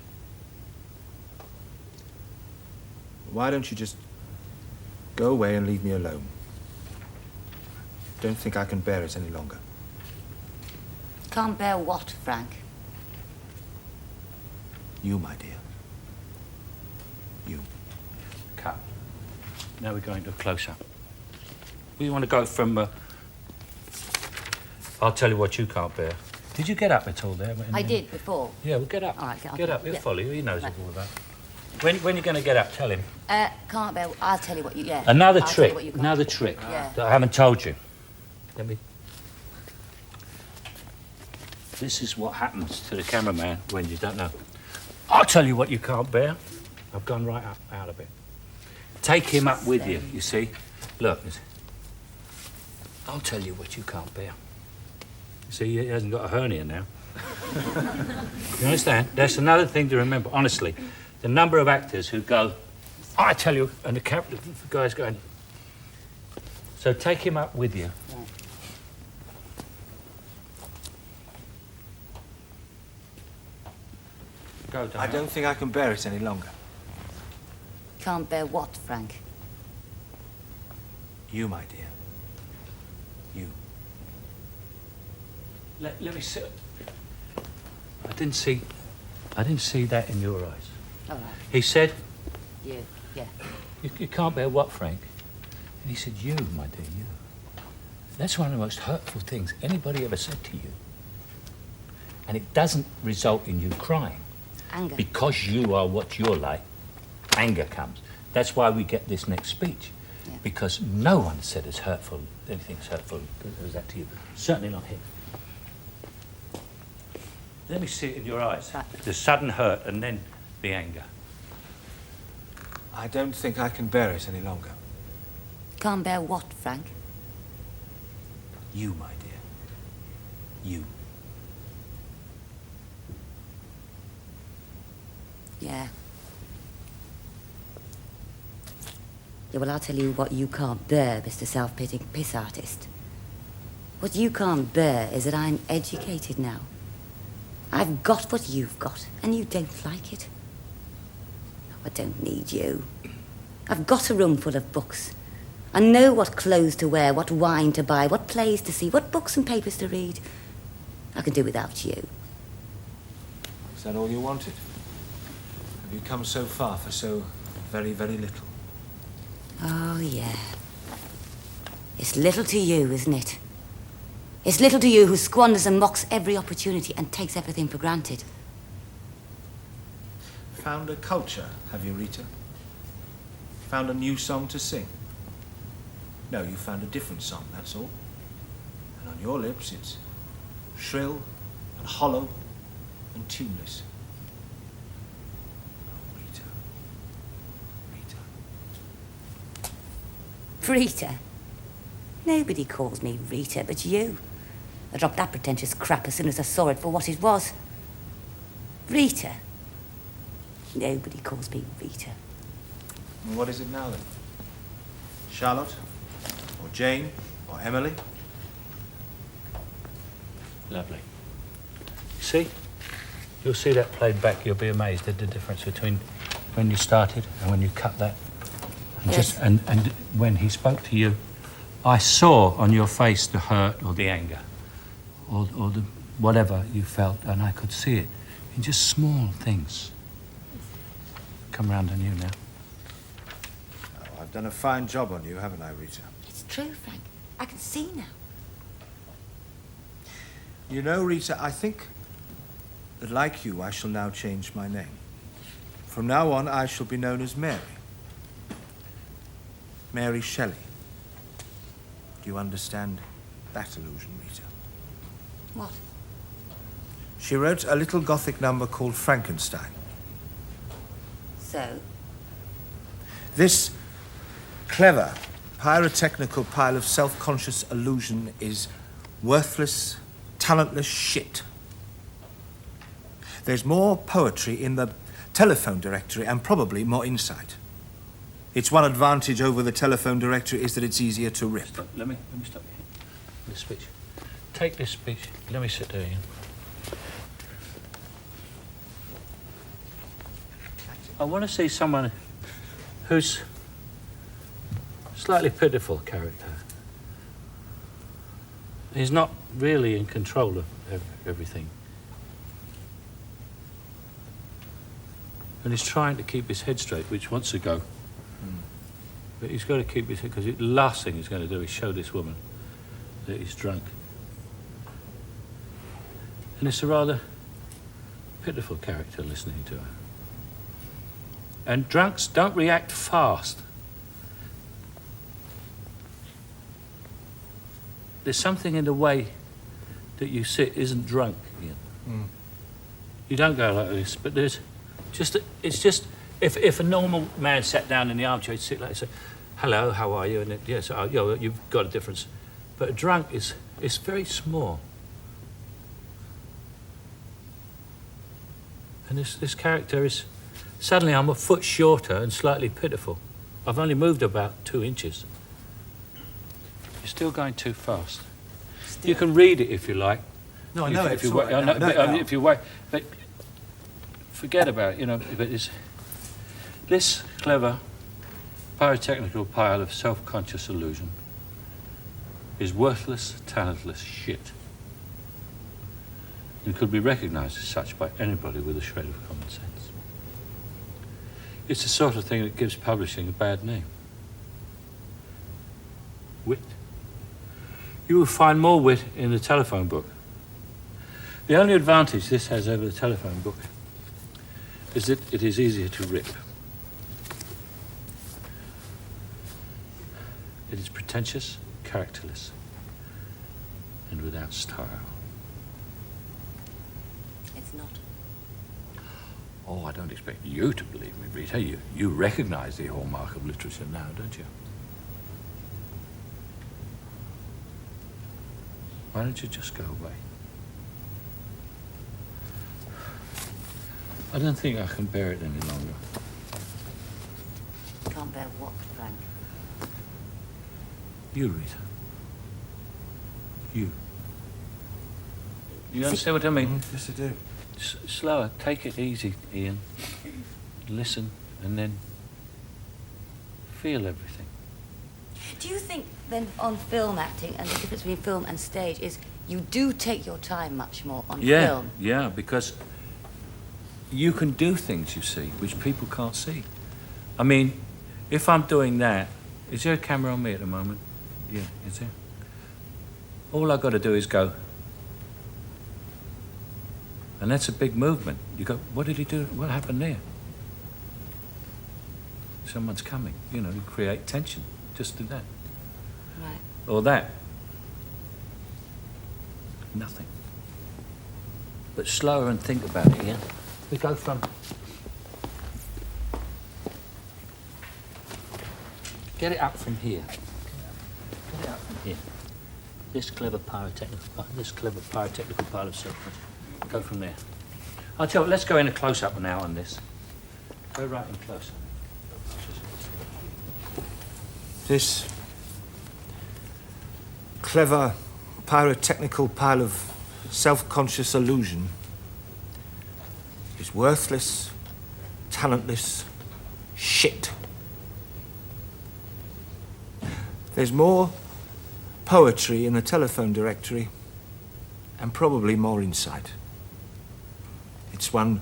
Why don't you just go away and leave me alone? Don't think I can bear it any longer. Can't bear what, Frank? You, my dear. You. Cut. Now we're going to a close-up. We want to go from... I'll tell you what you can't bear. Did you get up at all there? I did before. Yeah, well, get up. All right, get up. He'll yeah. follow you. He knows Right. all that. When are you going to get up? Tell him. Can't bear... I'll tell you what you... Yeah. Another I'll tell trick. you what you can't. Another trick Yeah. that I haven't told you. Let me... This is what happens to the cameraman when you don't know. I'll tell you what you can't bear. I've gone right up out of it. Take him up with you, you see. Look, I'll tell you what you can't bear. See, he hasn't got a hernia now. You understand? That's another thing to remember, honestly. The number of actors who go, I tell you, and the guy's going. So take him up with you. Yeah. Go, I don't think I can bear it any longer. Can't bear what, Frank? You, my dear. You. Let me see. I didn't see that in your eyes. All right. He said, You. Yeah. you can't bear what, Frank? And he said, you, my dear, you. That's one of the most hurtful things anybody ever said to you. And it doesn't result in you crying. Anger. Because you are what you're like, anger comes. That's why we get this next speech. Yeah. Because no one said as hurtful, anything as hurtful as that to you. Certainly not him. Let me see it in your eyes. Right. The sudden hurt and then the anger. I don't think I can bear it any longer. Can't bear what, Frank? You, my dear. You. Yeah. Yeah, well, I'll tell you what you can't bear, Mr. Self-pitying piss artist. What you can't bear is that I'm educated now. I've got what you've got, and you don't like it. I don't need you. I've got a room full of books. I know what clothes to wear, what wine to buy, what plays to see, what books and papers to read. I can do without you. Is that all you wanted? Have you come so far for so Very, very little. Oh, yeah. It's little to you, isn't it? It's little to you who squanders and mocks every opportunity and takes everything for granted. Found a culture, have you, Rita? Found a new song to sing? No, you found a different song, that's all. And on your lips, it's shrill and hollow and tuneless. Oh, Rita. Rita. Rita? Nobody calls me Rita but you. I dropped that pretentious crap as soon as I saw it for what it was. Rita? Nobody calls me Rita. And what is it now, then? Charlotte? Or Jane? Or Emily? Lovely. See? You'll see that played back. You'll be amazed at the difference between when you started and when you cut that. And, Yes. and when he spoke to you, I saw on your face the hurt or the anger or the whatever you felt, and I could see it in just small things. Come round on you now. Oh, I've done a fine job on you, haven't I, Rita? It's true, Frank. I can see now. You know, Rita, I think that, like you, I shall now change my name. From now on, I shall be known as Mary. Mary Shelley. Do you understand that illusion, Rita? What? She wrote a little Gothic number called Frankenstein. So? This clever, pyrotechnical pile of self-conscious illusion is worthless, talentless shit. There's more poetry in the telephone directory and probably more insight. Its one advantage over the telephone directory is that it's easier to rip. Stop. Let me stop you. This speech. Take this speech. Let me sit there again. I want to see someone who's slightly pitiful character. He's not really in control of everything. And he's trying to keep his head straight, which wants to go. But he's got to keep his head, because the last thing he's going to do is show this woman that he's drunk. And it's a rather pitiful character listening to her. And drunks don't react fast. There's something in the way that you sit isn't drunk, Ian. You don't go like this, but there's just, it's just, if a normal man sat down in the armchair, he'd sit like this, say, hello, how are you? And yes, you've got a difference. But a drunk is very small. And this character is, suddenly I'm a foot shorter and slightly pitiful. I've only moved about 2 inches. You're still going too fast. You can read it if you like. No, I know it. If you wait, if you wait, but forget about it. You know, but it's this clever pyrotechnical pile of self-conscious illusion is worthless, talentless shit, and could be recognised as such by anybody with a shred of common sense. It's the sort of thing that gives publishing a bad name. Wit. You will find more wit in the telephone book. The only advantage this has over the telephone book is that it is easier to rip. It is pretentious, characterless, and without style. It's not. Oh, I don't expect you to believe me, Rita. You recognise the hallmark of literature now, don't you? Why don't you just go away? I don't think I can bear it any longer. Can't bear what, Frank? You, Rita. You. You understand what I mean? Yes, I do. Slower. Take it easy, Ian. Listen, and then feel everything. Do you think then on film acting, and the difference between film and stage is you do take your time much more on film? Yeah, because you can do things, you see, which people can't see. I mean, if I'm doing that, is there a camera on me at the moment? Yeah, is there? All I've got to do is go. And that's a big movement. You go, what did he do? What happened there? Someone's coming. You know, you create tension. Just do that. Right. Or that. Nothing. But slower and think about it, yeah? We go from... Get it up from here. Get it up from here. This clever pyrotechnical part of self. Go from there. I'll tell you, let's go in a close-up now on this. Go right in close. This clever pyrotechnical pile of self-conscious illusion is worthless, talentless shit. There's more poetry in the telephone directory and probably more insight. Its one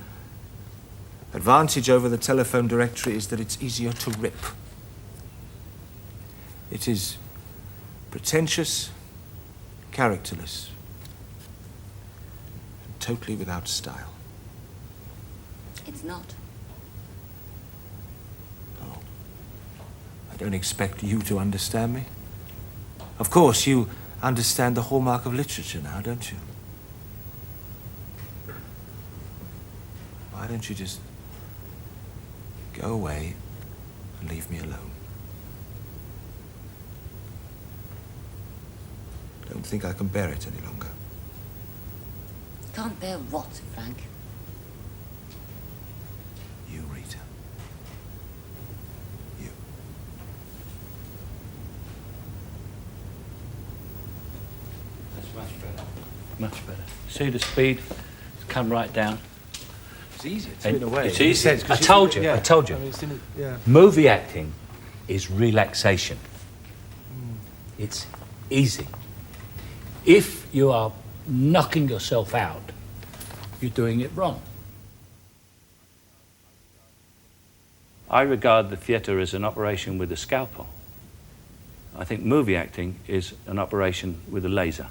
advantage over the telephone directory is that it's easier to rip. It is pretentious, characterless, and totally without style. It's not. Oh. I don't expect you to understand me. Of course, you understand the hallmark of literature now, don't you? Why don't you just go away and leave me alone? Don't think I can bear it any longer. Can't bear what, Frank? You, Rita. You. That's much better. Much better. See the speed? It's come right down. It's easier And in a way. it's easy. Sense, 'cause I told you. yeah. I told you. I mean, it's in a, yeah. Movie acting is relaxation. It's easy. If you are knocking yourself out, you're doing it wrong. I regard the theatre as an operation with a scalpel. I think movie acting is an operation with a laser.